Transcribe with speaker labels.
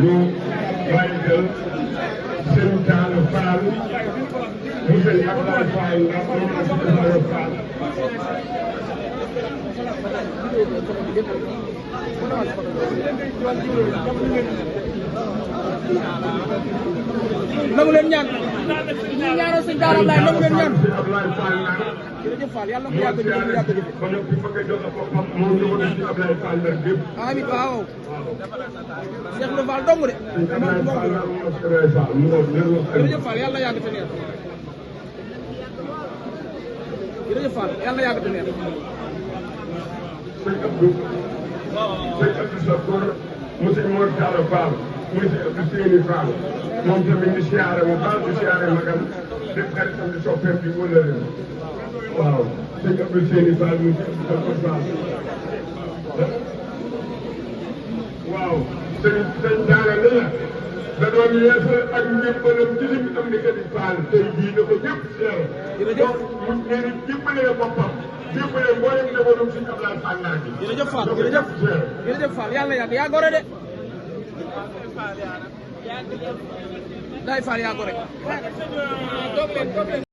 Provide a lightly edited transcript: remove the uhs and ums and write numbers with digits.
Speaker 1: ñu bàyyi jël Serigne Talla Fall monsieur Abdoulahi Fall ndax moom la si Abdoulahi Fall.
Speaker 2: nangu leen ñaan ñu ñaanal sëñ Daara Abdoulaye nangu leen ñaan.
Speaker 1: Abdoulahi Fall nag.
Speaker 2: jërëjëf Fall yàlla na ko yàgg a jëf yàgg a jëf.
Speaker 1: ba noppi bëgg a jox boppam moom ñu ko def ci Abdoulahi Fall nag yëpp.
Speaker 2: amiin waaw. Cheikh Ndar Fall dong de. jërëjëf Fall yàlla na yàgg te neex. jërëjëf Fall yàlla na yàgg te neex.
Speaker 1: sëñ Abdou. sëñ Abdou Sakkour monsieur Mor Talla Fall monsieur Abdou Seyni Fall moom tamit di siyaare mu baax di siyaare magam def xaritam di soppeem di wëllëre waaw sëñ Abdou Seyni Fall monsieur Abdou Sakkour Fall waaw sëñ Daara ne la da doon yeesal ak njëmbalam ci li mu am ni Khady Fall tey jii na ko ñëpp seere donc mu nee na jëmbalee boppam jëmbalee mboolem njabootam suñu Abdoulaye Fall naa gi
Speaker 2: jërëjëf Fall jërëjëf Fall yàlla yàgg yaa gore de day Fall yaa gore